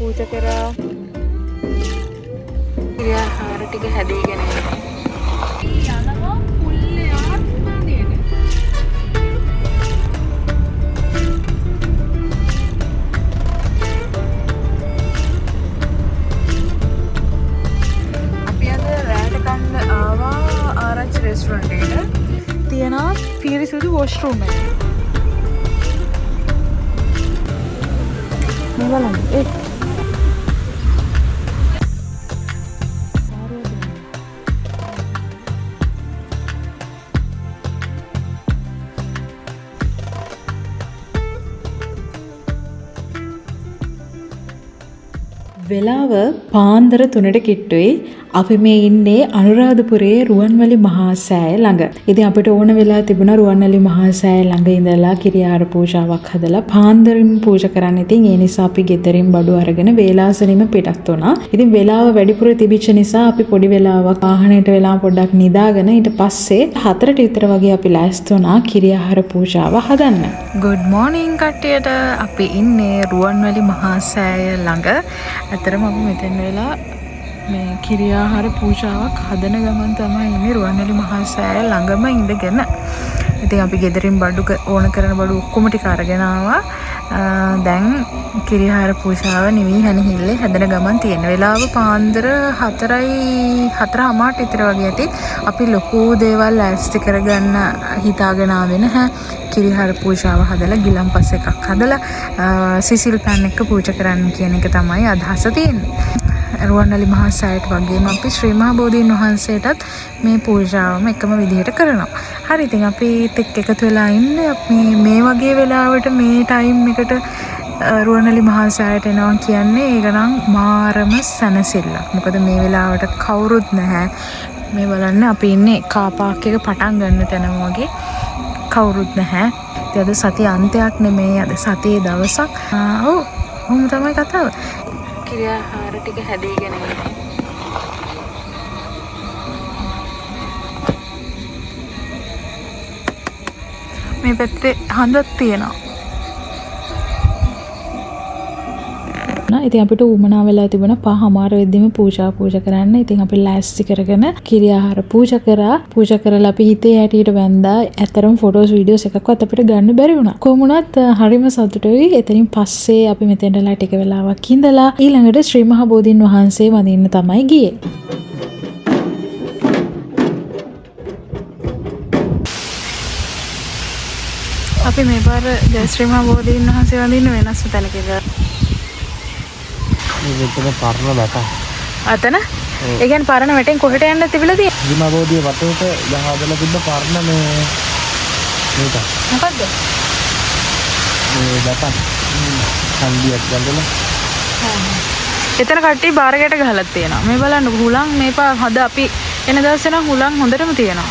පූජා කරා. ක්‍රියාහාර ටික හැදීගෙන යනවා. යනවා පුල්ලේ ආත්මදේට. අපි අද රැට කන්න ආවා ආරච්චි රෙස්ටොරන්ට් එකට. තියෙනවා පිරිසිදු වොෂ්රූම් එක. බලන්න ඒ වෙලාව පාන්දර 3ට කිට්ටුයි. අපි මේ ඉන්නේ අනුරාධපුරයේ රුවන්වැලි මහා සෑය ළඟ. ඉතින් අපිට ඕන වෙලා තිබුණා රුවන්වැලි මහා සෑය ළඟ ඉඳලා කිරියාර පූජාවක් හදලා පාන්දරින් පූජා කරන්න. ඉතින් ඒ නිසා අපි ගෙදරින් බඩු අරගෙන වේලාසනෙම පිටත් වුණා. ඉතින් වෙලාව වැඩිපුර තිබිච්ච නිසා අපි පොඩි වෙලාවක් ආහනේට වෙලා පොඩ්ඩක් නිදාගෙන ඊට පස්සේ 4ට විතර වගේ අපි ලෑස්ති වුණා කිරියාර පූජාව හදන්න. good morning කට්ටියට. අපි ඉන්නේ රුවන්වැලි මහා සෑය ළඟ. අතරම අපි මෙතෙන් වෙලා මේ කිරියාහාර පූජාවක් හදන ගමන් තමයි ඉන්නේ රුවන්වැලි මහා සෑය ළඟම ඉඳගෙන. ඉතින් අපි ගෙදරින් බඩු ඕන කරන බඩු ඔක්කොම ටික අරගෙන ආවා. දැන් කිරියාහාර පූජාව නිවි හැනිහිල්ලේ හැදෙන ගමන් තියෙන. වෙලාව පාන්දර 4:00 විතර වගේ ඇති. අපි ලොකු දේවල් ලෑස්ති කරගන්න හිතාගෙන ආවේ නැහැ. කිරියාහාර පූජාව හදලා ගිලම්පස් එකක් හදලා සිසිල් පෑන් එක පූජා කරන්න කියන එක තමයි අදහස තියෙන්නේ. රුවන්වැලි මහා සෑයට වගේම අපි ශ්‍රී මහා බෝධීන් වහන්සේටත් මේ පූජාවම එකම විදිහට කරනවා. හරි ඉතින් අපි එකතු වෙලා ඉන්නේ. අපි මේ වගේ වෙලාවට මේ ටයිම් එකට රුවන්වැලි මහා සෑයට එනවා කියන්නේ ඒක නම් මාරම සැනසෙල්ලක්. මොකද මේ වෙලාවට කවුරුත් නැහැ. මේ බලන්න අපි ඉන්නේ කාර් පාක් එක පටන් ගන්න තැනම වගේ. කවුරුත් නැහැ. ඉතින් අද සතිය අන්තයක් නෙමෙයි. අද සතියේ දවසක්. ඔහොම තමයි කතාව. කිරියාහාර ටික හැදීගෙන යනවා. මේ පැත්තේ හඳක් තියෙනවා. ඉතින් අපිට උමනා වෙලා තිබුණා 5:00 වෙද්දිම පූජා කරන්න. ඉතින් අපි ලෑස්ති කරගෙන කිරියාහාර පූජා කරලා අපි හිතේ හැටියට වැන්දා. ඇතරම් ෆොටෝස් වීඩියෝස් එකක්වත් අපිට ගන්න බැරි වුණා. කොහොම වුණත් හරිම සතුටුයි. එතනින් පස්සේ අපි මෙතෙන්ටලා ටික වෙලාවක් ඉඳලා ඊළඟට ශ්‍රී මහා බෝධීන් වහන්සේ වඳින්න තමයි ගියේ. අපි මේ පාර ශ්‍රී මහා බෝධීන් වහන්සේ වඳින්න වෙනස් තැනක ඉඳලා මෙතන පරණ වැට. අතන? ඒ කියන්නේ පරණ වැටෙන් කොහෙට යන්න තිබිලා තියෙන්නේ? ශ්‍රී මහා බෝධිය වටේට යහදලා තිබ්බ පරණ මේක. මොකද්ද? මේ වැට. හන්දියක් ගඳලා. එතන කට්ටිය බාරකට ගහලා තියෙනවා. මේ බලන්න හුලං මේ හද අපි එන දවසේ නම් හුලං හොඳටම තියෙනවා.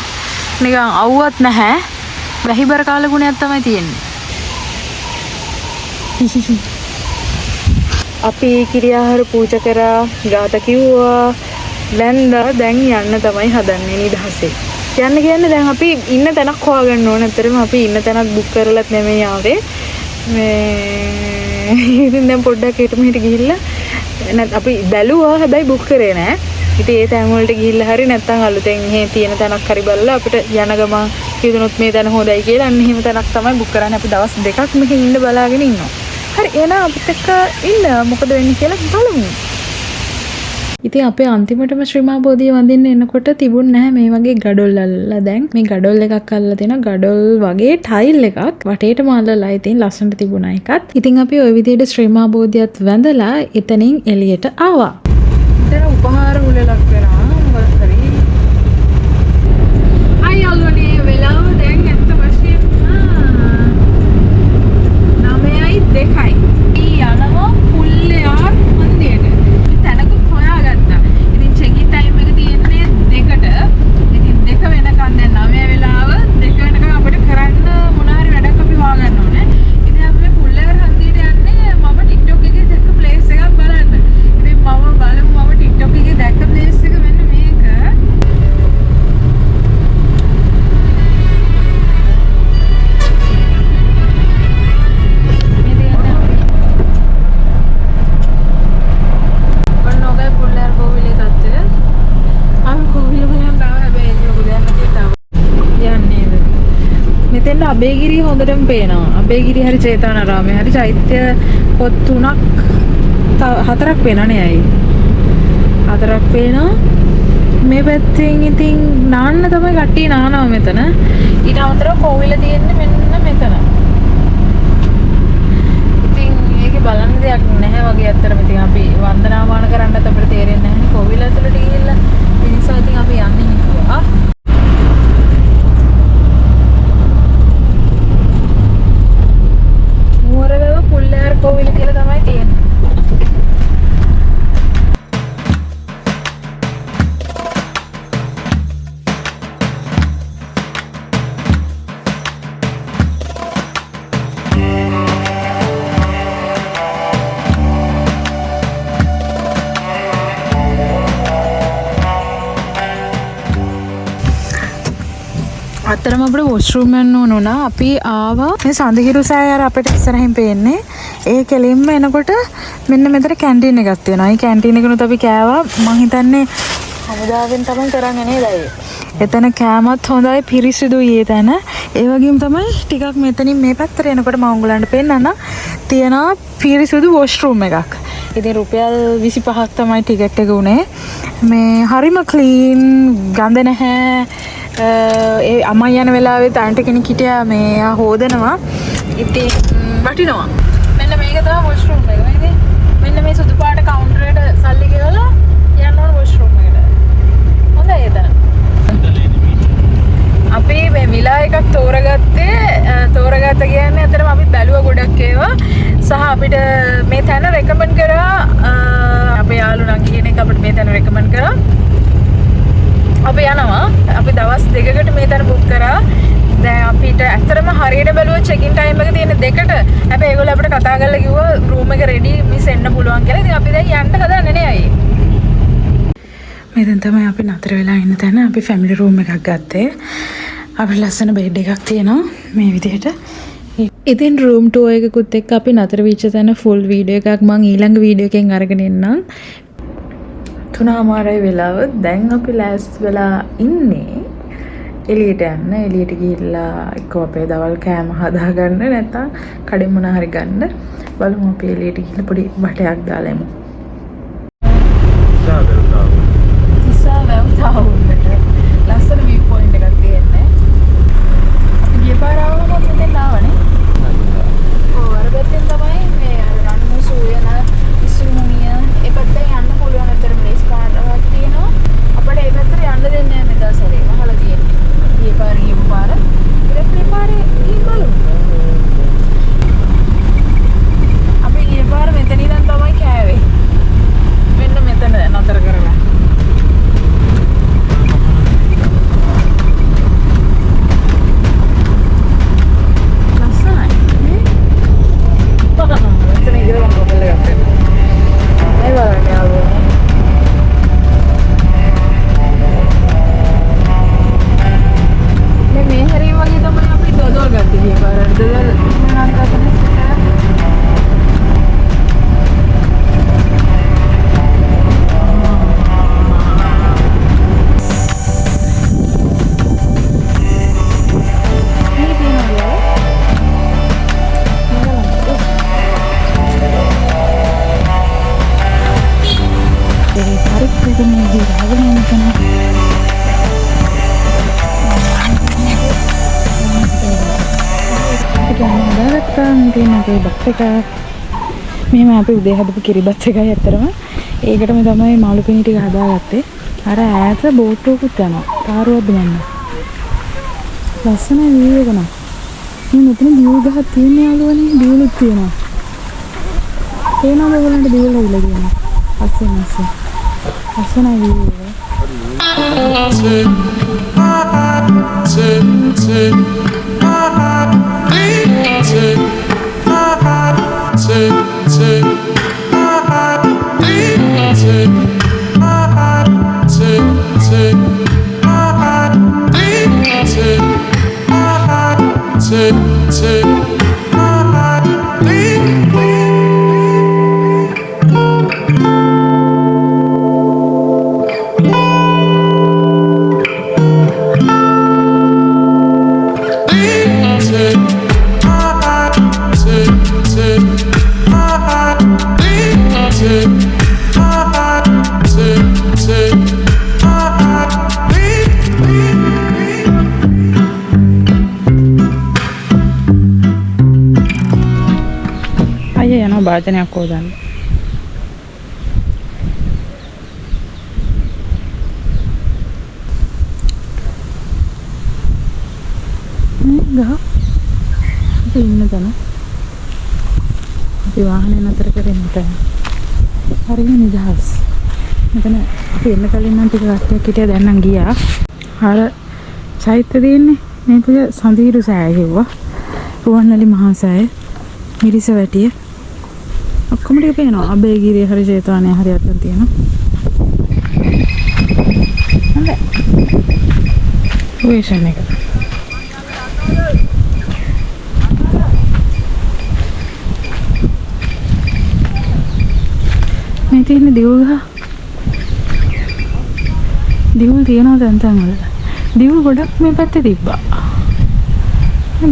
නිකන් අවුවත් නැහැ. වැහිබර කාල ගුණයක් තමයි තියෙන්නේ. අපි කිරියාහාර පූජා කරා, ගාත කිව්වා, වැන්දා. දැන් යන්න තමයි හදන්නේ නිදහසේ. යන්න කියන්නේ දැන් අපි ඉන්න තැනක් හොයාගන්න ඕන. අතරම අපි ඉන්න තැනක් බුක් කරලත් නෙමෙයි ආවේ. මේ ඉතින් දැන් පොඩ්ඩක් හිට ගිහිල්ලා අපි බැලුවා හැබැයි බුක් කරේ නෑ. ඉතින් ඒ තැන් වලට ගිහිල්ලා හරි නැත්නම් අලුතෙන් මෙහෙ තියෙන තැනක් හරි බලලා අපිට යන ගමන් කියදුනොත් මේ තැන හොඳයි කියලා අන්න එහෙම තැනක් තමයි බුක් කරන්නේ. අපි දවස් 2ක් මෙහෙ ඉන්න බලාගෙන ඉන්නවා. හරි එහෙනම් අපිත් එක්ක ඉන්න මොකද වෙන්නේ කියලා බලමු. ඉතින් අපේ අන්තිමටම ශ්‍රී මහා බෝධිය වඳින්න එනකොට තිබුණ නැහැ මේ වගේ ගඩොල් අල්ලලා. දැන් මේ ගඩොල් එකක් අල්ලලා තියෙනවා. ගඩොල් වගේ ටයිල් එකක් වටේටම අල්ලලා ඉතින් ලස්සනට තිබුණා එකත්. ඉතින් අපි ওই විදිහට ශ්‍රී මහා බෝධියත් වැඳලා එතනින් එළියට ආවා. ඉතින් උපහාර උලලක් වෙනවා. මොකද හරි. අය අල්ලන්නේ වෙලාව දැන් ඇත්ත වශයෙන්ම 9:02යි. යනවා පුල්ලයාර් මන්දිරයට. තැනකුත් හොයාගත්තා. ඉතින් චෙකින් ටයිම් එක තියෙන්නේ 2ට. ඉතින් 2 වෙනකන් දැන් 9 වෙලාව 2 වෙනකන් අපිට කරන්න මොන හරි වැඩක් අපි හොයාගන්න ඕනේ. ඉතින් අපි මේ පුල්ලයාර් හන්දියට යන්නේ මම TikTok එකේ දැක්ක ප්ලේස් එකක් බලන්න. ඉතින් මම බලමු මම TikTok එකේ මෙතෙන් අබේගිරිය හොඳටම පේනවා. අබේගිරිය හරි චේතනාරාමය හරි චෛත්‍ය පොත් 3ක් 4ක් පේනවනේ අයි. 4ක් පේනවා. මේ පැත්තෙන් ඉතින් නාන්න තමයි කට්ටිය නානවා මෙතන. ඊට අමතරව කෝවිල තියෙන්නේ මෙන්න මෙතන. ඉතින් ඒකේ බලන්න දෙයක් නැහැ වගේ අත්‍තරම. ඉතින් අපි වන්දනාමාන කරන්නත් අපිට තේරෙන්නේ නැහැ. කෝවිල ඇතුළට ගිහිල්ලා ඒ නිසා ඉතින් අපි යන්නේ හිතුවා. මුවරවැව පුල්ලෑර කෝවිල කියලා තමයි තියෙන්නේ. අතරම අපිට වොෂ්රූම් යන්න ඕන වුණා. අපි ආවා මේ සඳහිරු සෑය අර අපිට ඉස්සරහින් පේන්නේ. ඒ කෙලින්ම එනකොට මෙන්න මෙතන කැන්ටීන් එකක් තියෙනවා. ඒ කැන්ටීන් එකනොත් අපි කෑවා. මං හිතන්නේ හමුදාවෙන් තමයි කරන්නේ නේද අය. එතන කෑමත් හොඳයි පිරිසිදුයි ඒ තැන. ඒ වගේම තමයි ටිකක් මෙතනින් මේ පැත්තට එනකොට මම උඹලන්ට පෙන්නන්න තියෙනවා පිරිසිදු වොෂ්රූම් එකක්. ඉතින් රුපියල් 25ක් තමයි ටිකට් එක උනේ. මේ හරිම ක්ලීන් ගඳ නැහැ. ඒ අම්මා යන වෙලාවෙත් ආන්ටි කෙනෙක් හිටියා මේ හොදනවා. ඉතින් වටිනවා. මෙන්න මේක තමයි වොෂ්රූම් එක. නේද? මෙන්න මේ සුදු පාට කවුන්ටරේට සල්ලි ගෙවලා යන්න ඕන වොෂ්රූම් එකට. හොඳයි එතන. අපි මේ විලා එකක් තෝරගත්ත කියන්නේ අතරම අපි බැලුවා ගොඩක් ඒවා. සහ අපිට මේ තැන රෙකමන්ඩ් කරා අපේ යාළුවා කියන එක අපිට මේ තැන රෙකමන්ඩ් කරා. අපි යනවා. අපි දවස් 2කට මේ තැන බුක් කරා. දැන් අපිට ඇත්තටම හරියට බැලුවා චෙක් ඉන් ටයිම් එක තියෙන 2ට. හැබැයි ඒගොල්ලෝ අපිට කතා කරලා කිව්වා රූම් එක රෙඩි මිස් එන්න පුළුවන් කියලා. ඉතින් අපි දැන් යන්න හදන්නේ නේ අයියේ. මෙතෙන් තමයි අපි නතර වෙලා ඉන්න තැන. අපි ෆැමිලි රූම් එකක් ගත්තේ. අපිට ලස්සන බෙඩ් එකක් තියෙනවා මේ විදිහට. ඉතින් රූම් ටුවර් එකකුත් එක්ක අපි නතර වෙච්ච තැන ෆුල් වීඩියෝ එකක් මම ඊළඟ වීඩියෝ එකෙන් අරගෙන එන්නම්. 3:00 වෙලාව දැන් අපි ලෑස්ති වෙලා ඉන්නේ එළියට යන්න. එළියට ගිහිල්ලා එක්ක අපේ දවල් කෑම හදාගන්න නැත්නම් කඩෙන් මොනා හරි ගන්න. බලමු අපි එළියට ගිහින් පොඩි බටයක් දාලා එමු. තිස්සා වැව් තාවුල්ලට ලස්සන view point එකක් තියෙන්නේ. අපි ගිය පාර ආවම මෙතෙන් ආවනේ. ඔව් අර පැත්තෙන් තමයි මේ අර රන්මුසු යන ඉස්සුමුනිය ඒ පැත්තෙන් යන්න පුළුවන්. අතර ප්ලේස් පාරක් තියෙනවා. අපිට ඒ පැත්තට යන්න දෙන්නේ නැහැ මේ දවස්වල. අහලා තියෙන්නේ. ගිය පාර ගියපු පාර. ඊට මේ පාරේ ගිහින් බලමු. අපි ගිය පාර මෙතන ඉඳන් තමයි කෑවේ. මෙන්න මෙතන නතර කරලා. මෙහෙම අපි උදේ හදපු කිරිබත් එකයි අතරම ඒකටම තමයි මාළු පිණි ටික හදාගත්තේ. අර ඈත බෝට්ටුවකුත් යනවා. තාරුවක්ද මන්න. ලස්සන view එක නා. මේ මෙතන දියුල් ගහක් තියෙන යාළුවනේ දියුලුත් තියෙනවා. තේනවද ඔයගොල්ලන්ට දියුල් හොයලා තියෙනවා. ලස්සන view එක. භාජනයක් හොදන්න. ගහ අපි ඉන්න තැන අපි වාහනේ නතර කරගෙන තැන හරියට නිදහස්. මෙතන අපි එන්න කලින් නම් ටික කට්ටියක් හිටියා දැන් නම් ගියා. අර චෛත්‍ය දෙන්නේ මේක සඳීරු සෑය කිව්වා. රුවන්වැලි මහා සෑය, මිරිසවැටිය ඔක්කොම ටික පේනවා. අබේගිරිය හරි ජේතවනයේ හරි අතන තියෙනවා. හොඳයි. ලොකේෂන් එක. මේ තියෙන දිවුල් ගහ. දිවුල් තියෙනවා දැන් තැන් වල. දිවුල් ගොඩක් මේ පැත්තේ තිබ්බා.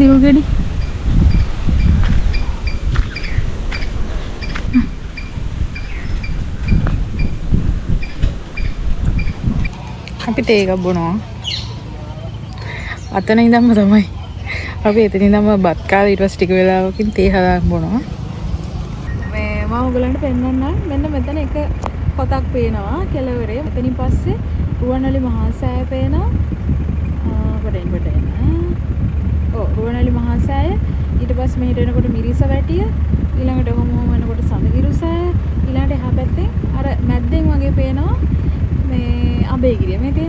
දිවුල් ගෙඩි. අපි තේ එකක් බොනවා. අතන ඉඳන්ම තමයි. අපි එතන ඉඳන්ම බත් කාලා ඊට පස්සේ ටික වෙලාවකින් තේ හදාගෙන බොනවා. මේ මම ඔයගලන්ට පෙන්නන්නම්. මෙන්න මෙතන එක පොතක් පේනවා කෙළවරේ. මෙතනින් පස්සේ රුවන්වැලි මහා සෑය පේනවා. රුවන්වැලි මහා සෑය. ඊට පස්සේ මෙහෙට එනකොට මිරිසවැටිය. ඊළඟට ඔහොම එනකොට සඳගිරු සෑය. ඊළඟට එහා පැත්තේ අර මැද්දෙන් වගේ පේනවා මේ අබේගිරිය. මේකේ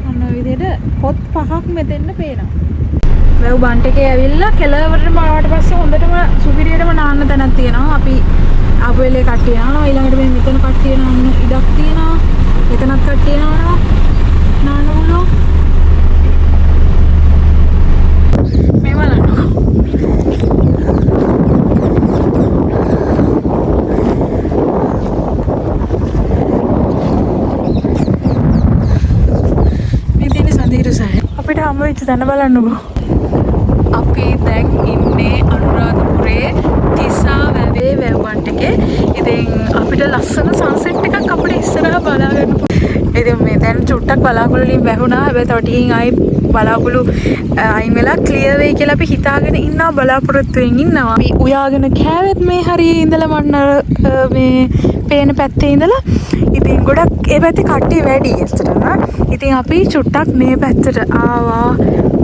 අන්න ඔය විදිහට පොත් පහක් මෙතෙන්න පේනවා. වැව් බන්ට් එකේ ඇවිල්ලා කෙළවරට මාවට පස්සේ හොඳටම සුපිරියටම නාන්න තැනක් තියෙනවා. අපි ආපු වෙලේ කට්ටිය යනවා. ඊළඟට මේ මෙතන කට්ටිය නාන්න ඉඩක් තියෙනවා. එතනත් කට්ටිය යනවා. නාන්න පුළුවන්. මේ බලන්න. මේ තියෙන සඳීරු සෑය. අපිට හම්බ වෙච්ච තැන බලන්නකෝ. අපි දැන් ඉන්නේ අනුරාධපුරේ තිසා වැවේ වැව් බන්ට් එකේ. ඉතින් අපිට ලස්සන සන්සෙට් එකක් අපිට ඉස්සරහා බලා ගන්න පුළුවන්. ඉතින් මේ දැන් චුට්ටක් බලාකුළු වලින් වැහුණා. හැබැයි තව ටිකකින් ආයි බලාකුළු අයින් වෙලා ක්ලියර් වෙයි කියලා අපි හිතාගෙන ඉන්නවා, බලාපොරොත්තුෙන් ඉන්නවා. අපි උයාගෙන කෑවෙත් මේ හරියේ ඉඳලා මන්න මේ පේන පැත්තේ ඉඳලා. ඉතින් ගොඩක් ඒ පැත්තේ කට්ටිය වැඩි ඇත්තටම. ඉතින් අපි චුට්ටක් මේ පැත්තට ආවා.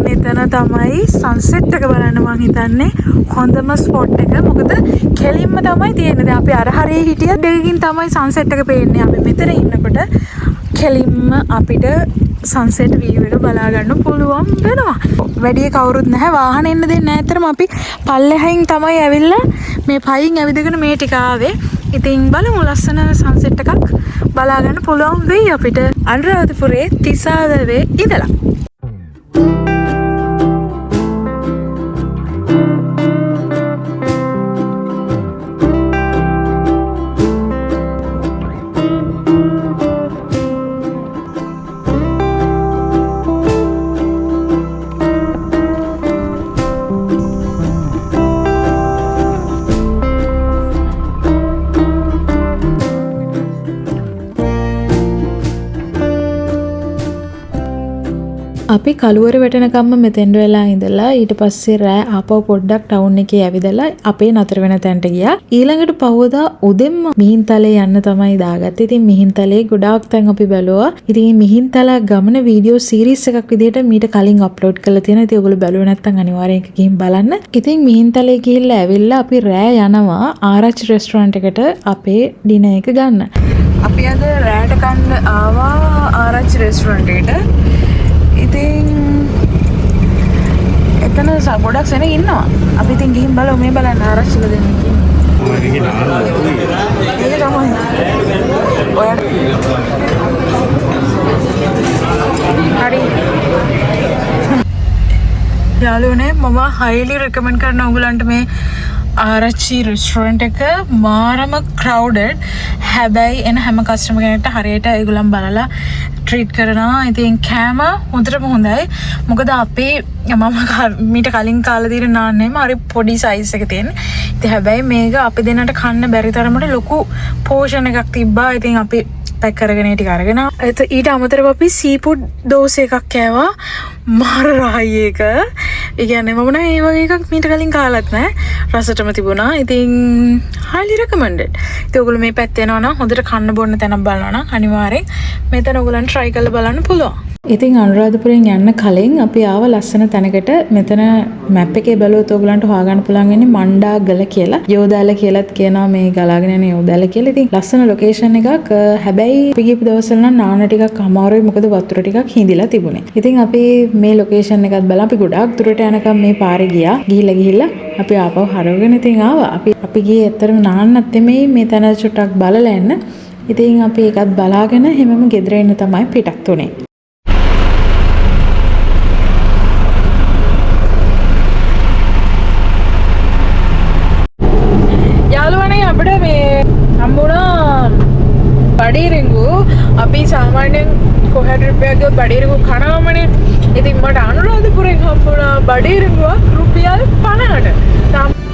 මෙතන තමයි සන්සෙට් එක බලන්න මං හිතන්නේ හොඳම ස්පොට් එක. මොකද කෙලින්ම තමයි තියෙන්නේ. දැන් අපි අර හරියේ හිටියත් දෙකකින් තමයි සන්සෙට් එක පේන්නේ. අපි මෙතන ඉන්නකොට කෙලින්ම අපිට සන්සෙට් වීව් එක බලා ගන්න පුළුවන් වෙනවා. වැඩි කවුරුත් නැහැ. වාහන එන්න දෙන්නේ නැහැ. ඇත්තටම අපි පල්ලෙහින් තමයි ඇවිල්ලා මේ පයින් ඇවිදගෙන මේ ටික ආවේ. ඉතින් බලමු ලස්සන සන්සෙට් එකක් බලා ගන්න පුළුවන් වෙයි අපිට අනුරාධපුරේ තිසා වැවේ ඉඳලා. අපි කළුවර වැටෙනකම්ම මෙතෙන්ට වෙලා ඉඳලා ඊට පස්සේ රෑ ආපහු පොඩ්ඩක් ටවුන් එකේ ඇවිදලා අපේ නතර වෙන තැනට ගියා. ඊළඟට පහවදා උදෙන්ම මිහින්තලේ යන්න තමයි දාගත්තේ. ඉතින් මිහින්තලේ ගොඩාක් තැන් අපි බැලුවා. ඉතින් මිහින්තල ගමන වීඩියෝ සීරීස් එකක් විදිහට මීට කලින් අප්ලෝඩ් කරලා තියෙනවා. ඉතින් ඔයගොල්ලෝ බැලුවේ නැත්නම් අනිවාර්යෙන් එක ගිහින් බලන්න. ඉතින් මිහින්තලේ ගිහිල්ලා ඇවිල්ලා අපි රෑ යනවා ආරච්චි රෙස්ටුරන්ට් එකට අපේ ඩිනර් එක ගන්න. අපි අද රෑට කන්න ආවා ආරච්චි රෙස්ටුරන්ට් එකට. ඉතින් එතන ගොඩක් සෙනග ඉන්නවා. අපි ඉතින් ගිහින් බලමු මේ බලන්න ආරච්චිල දෙන්නේ කියන්නේ. ඒක තමයි. ඔය හරි. යාළුවනේ මම highly recommend කරන ඔයගලන්ට මේ ආරච්චි රෙස්ටුරන්ට් එක මාරම crowded. හැබැයි එන හැම කස්ටමර් කෙනෙක්ට හරියට ඒගොල්ලන් බලලා ට්‍රීට් කරනවා. ඉතින් කෑම හොඳටම හොඳයි. මොකද අපි මම මීට කලින් කාලා තියෙන නාන්නෙම හරි පොඩි සයිස් එක තියෙන. ඉතින් හැබැයි මේක අපි දෙන්නට කන්න බැරි තරමට ලොකු පෝෂන් එකක් තිබ්බා. ඉතින් අපි පැක් කරගෙන ටික අරගෙන ඊට අමතරව අපි සීෆුඩ් දෝස එකක් කෑවා. මාර රායි එක. ඒ කියන්නේ මම නම් ඒ වගේ එකක් මීට කලින් කාලත් නැහැ. රසටම තිබුණා. ඉතින් highly recommended. ඉතින් ඔයගොල්ලෝ මේ පැත්තේ යනවා නම් හොඳට කන්න බොන්න තැනක් බලනවා නම් අනිවාර්යෙන් මෙතන ඔයගොල්ලන්ට try කරලා බලන්න පුළුවන්. ඉතින් අනුරාධපුරයෙන් යන්න කලින් අපි ආව ලස්සන තැනකට. මෙතන මැප් එකේ බැලුවොත් ඔයගලන්ට හොයාගන්න පුළුවන් වෙන්නේ මණ්ඩාගල කියලා. යෝදාල කියලාත් කියනවා මේ ගලාගෙන යන යෝදාල කියලා. ඉතින් ලස්සන ලොකේෂන් එකක්. හැබැයි අපි ගිහපු දවස්වල නම් නාන්න ටිකක් අමාරුයි. මොකද වතුර ටිකක් හිඳිලා තිබුණේ. ඉතින් අපි මේ ලොකේෂන් එකත් බලලා අපි ගොඩාක් දුරට යනකම් මේ පාරේ ගියා. ගිහිල්ලා අපි ආපහු හරවගෙන ඉතින් ආවා. අපි ගියේ ඇත්තටම නාන්නත් එමේ මේ තැන චුට්ටක් බලලා යන්න. ඉතින් අපි ඒකත් බලාගෙන හැමම ගෙදර එන්න තමයි පිටත් උනේ. අපිට මේ හම්බුණා බඩීරිංගු. අපි සාමාන්‍යයෙන් කොහේ ට්‍රිප් එකක් ගියොත් බඩීරිංගු කනවමනේ. ඉතින් මට අනුරාධපුරයෙන් හම්බුණා බඩීරිංගුවක් රුපියල් 50ට.